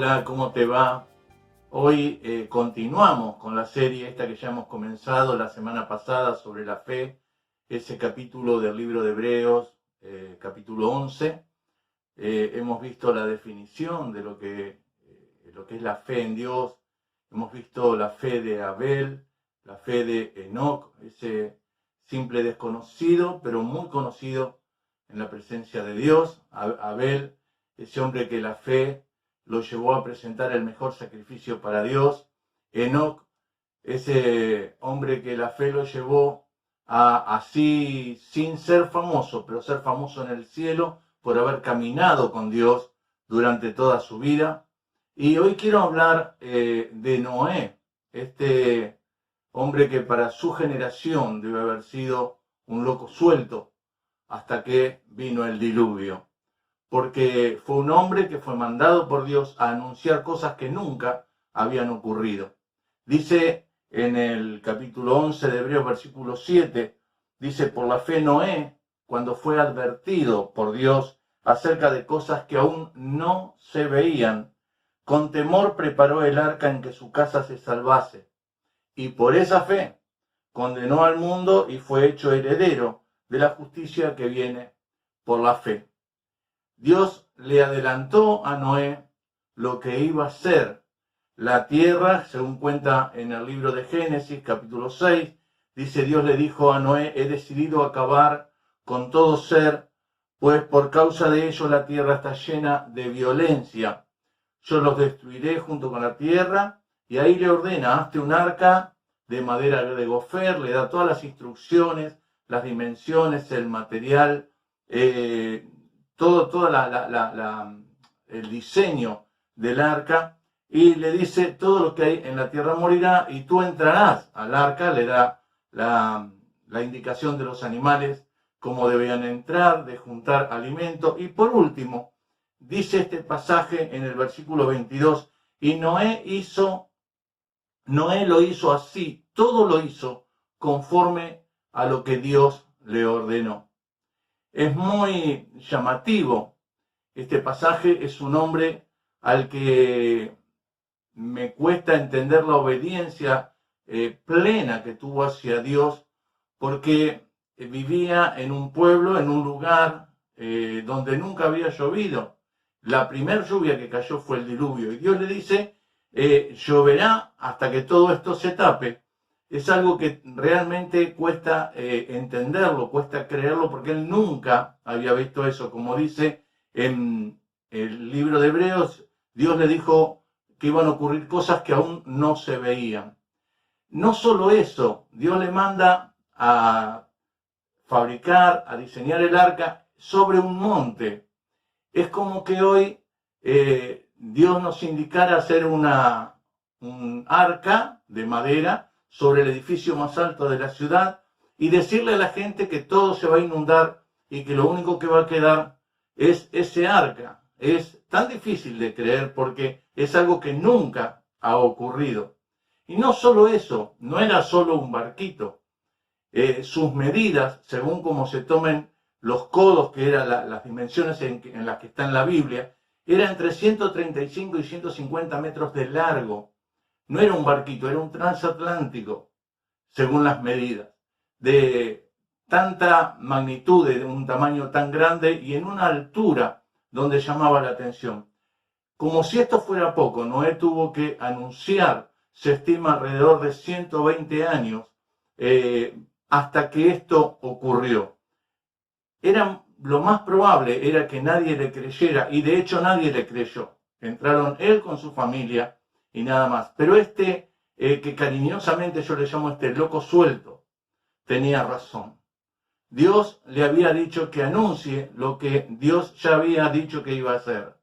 Hola, ¿cómo te va? Hoy continuamos con la serie esta que ya hemos comenzado la semana pasada sobre la fe, ese capítulo del libro de Hebreos, capítulo 11. Hemos visto la definición de lo que es la fe en Dios, hemos visto la fe de Abel, la fe de Enoc, ese simple desconocido, pero muy conocido en la presencia de Dios. Abel, ese hombre que la fe lo llevó a presentar el mejor sacrificio para Dios. Enoc, ese hombre que la fe lo llevó a, así, sin ser famoso, pero ser famoso en el cielo por haber caminado con Dios durante toda su vida. Y hoy quiero hablar de Noé, este hombre que para su generación debe haber sido un loco suelto hasta que vino el diluvio, porque fue un hombre que fue mandado por Dios a anunciar cosas que nunca habían ocurrido. Dice en el capítulo 11 de Hebreos, versículo 7, dice: por la fe Noé, cuando fue advertido por Dios acerca de cosas que aún no se veían, con temor preparó el arca en que su casa se salvase. Y por esa fe condenó al mundo y fue hecho heredero de la justicia que viene por la fe. Dios le adelantó a Noé lo que iba a ser la tierra, según cuenta en el libro de Génesis, capítulo 6, dice: Dios le dijo a Noé: he decidido acabar con todo ser, pues por causa de ello la tierra está llena de violencia. Yo los destruiré junto con la tierra. Y ahí le ordena: hazte un arca de madera de gofer, le da todas las instrucciones, las dimensiones, el material, todo el diseño del arca, y le dice: todo lo que hay en la tierra morirá y tú entrarás al arca. Le da la indicación de los animales, cómo debían entrar, de juntar alimento. Y por último, dice este pasaje en el versículo 22, y Noé lo hizo así, todo lo hizo conforme a lo que Dios le ordenó. Es muy llamativo este pasaje. Es un hombre al que me cuesta entender la obediencia plena que tuvo hacia Dios, porque vivía en un pueblo, en un lugar donde nunca había llovido. La primera lluvia que cayó fue el diluvio, y Dios le dice: lloverá hasta que todo esto se tape. Es algo que realmente cuesta entenderlo, cuesta creerlo, porque él nunca había visto eso. Como dice en el libro de Hebreos, Dios le dijo que iban a ocurrir cosas que aún no se veían. No solo eso, Dios le manda a fabricar, a diseñar el arca sobre un monte. Es como que hoy Dios nos indicara hacer un arca de madera sobre el edificio más alto de la ciudad y decirle a la gente que todo se va a inundar y que lo único que va a quedar es ese arca. Es tan difícil de creer porque es algo que nunca ha ocurrido. Y no solo eso, no era solo un barquito. Sus medidas, según como se tomen los codos, que eran las dimensiones en las que está en la Biblia, era entre 135 y 150 metros de largo. No era un barquito, era un transatlántico, según las medidas, de tanta magnitud, de un tamaño tan grande y en una altura donde llamaba la atención. Como si esto fuera poco, Noé tuvo que anunciar, se estima alrededor de 120 años, hasta que esto ocurrió. Lo más probable era que nadie le creyera, y de hecho nadie le creyó. Entraron él con su familia y nada más. Pero que cariñosamente yo le llamo loco suelto, tenía razón. Dios le había dicho que anuncie lo que Dios ya había dicho que iba a hacer.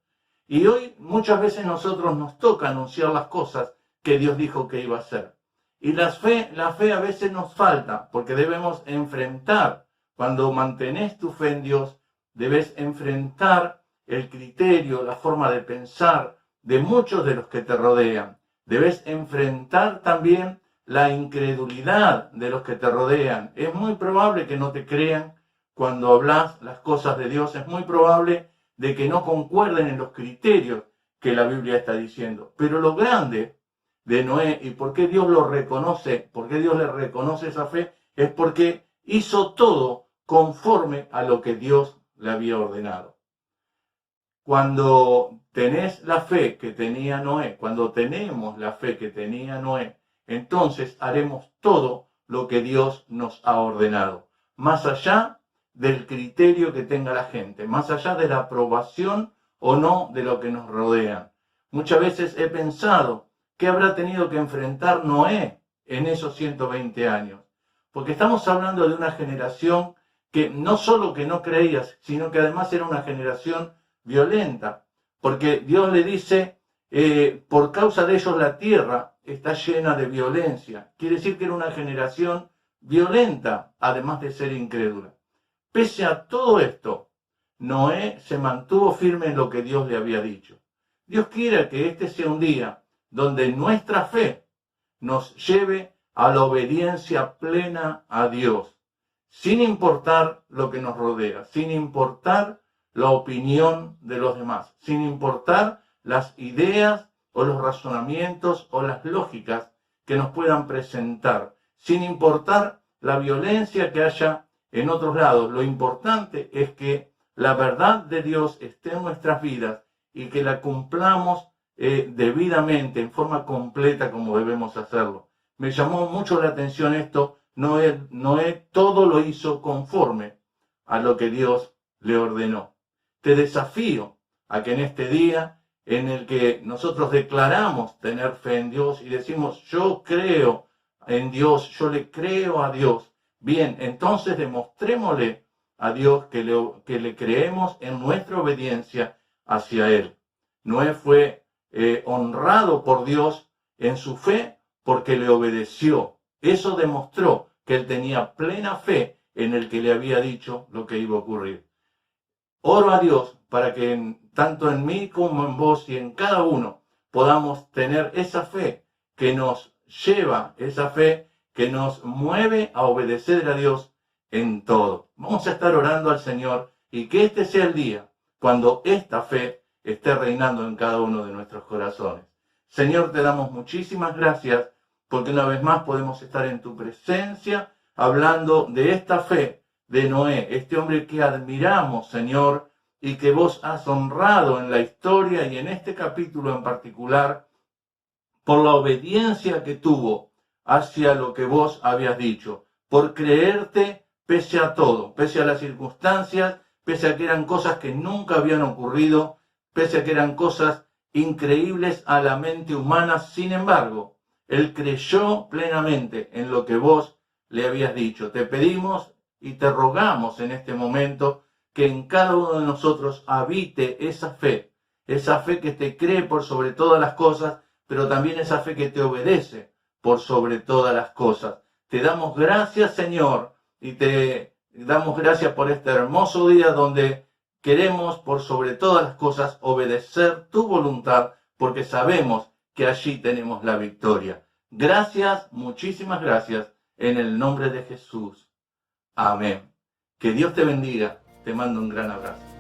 Y hoy muchas veces nosotros nos toca anunciar las cosas que Dios dijo que iba a hacer. Y la fe a veces nos falta, porque debemos enfrentar. Cuando mantenés tu fe en Dios, debes enfrentar el criterio, la forma de pensar de muchos de los que te rodean. Debes enfrentar también la incredulidad de los que te rodean. Es muy probable que no te crean cuando hablas las cosas de Dios. Es muy probable de que no concuerden en los criterios que la Biblia está diciendo. Pero lo grande de Noé y por qué Dios lo reconoce, por qué Dios le reconoce esa fe, es porque hizo todo conforme a lo que Dios le había ordenado. Cuando tenés la fe que tenía Noé, cuando tenemos la fe que tenía Noé, entonces haremos todo lo que Dios nos ha ordenado, más allá del criterio que tenga la gente, más allá de la aprobación o no de lo que nos rodea. Muchas veces he pensado qué habrá tenido que enfrentar Noé en esos 120 años, porque estamos hablando de una generación que no solo que no creía, sino que además era una generación violenta, porque Dios le dice, por causa de ellos la tierra está llena de violencia. Quiere decir que era una generación violenta, además de ser incrédula. Pese a todo esto, Noé se mantuvo firme en lo que Dios le había dicho. Dios quiere que este sea un día donde nuestra fe nos lleve a la obediencia plena a Dios, sin importar lo que nos rodea, sin importar la opinión de los demás, sin importar las ideas o los razonamientos o las lógicas que nos puedan presentar, sin importar la violencia que haya en otros lados. Lo importante es que la verdad de Dios esté en nuestras vidas y que la cumplamos debidamente, en forma completa como debemos hacerlo. Me llamó mucho la atención esto. Noé todo lo hizo conforme a lo que Dios le ordenó. Te desafío a que en este día en el que nosotros declaramos tener fe en Dios y decimos yo creo en Dios, yo le creo a Dios, bien, entonces demostrémosle a Dios que le creemos en nuestra obediencia hacia Él. Noé fue honrado por Dios en su fe porque le obedeció. Eso demostró que él tenía plena fe en el que le había dicho lo que iba a ocurrir. Oro a Dios para que tanto en mí como en vos y en cada uno podamos tener esa fe que nos lleva, esa fe que nos mueve a obedecer a Dios en todo. Vamos a estar orando al Señor y que este sea el día cuando esta fe esté reinando en cada uno de nuestros corazones. Señor, te damos muchísimas gracias porque una vez más podemos estar en tu presencia hablando de esta fe de Noé, este hombre que admiramos, Señor, y que vos has honrado en la historia y en este capítulo en particular por la obediencia que tuvo hacia lo que vos habías dicho, por creerte pese a todo, pese a las circunstancias, pese a que eran cosas que nunca habían ocurrido, pese a que eran cosas increíbles a la mente humana. Sin embargo, él creyó plenamente en lo que vos le habías dicho. Te pedimos y te rogamos en este momento que en cada uno de nosotros habite esa fe que te cree por sobre todas las cosas, pero también esa fe que te obedece por sobre todas las cosas. Te damos gracias, Señor, y te damos gracias por este hermoso día donde queremos por sobre todas las cosas obedecer tu voluntad, porque sabemos que allí tenemos la victoria. Gracias, muchísimas gracias, en el nombre de Jesús. Amén. Que Dios te bendiga. Te mando un gran abrazo.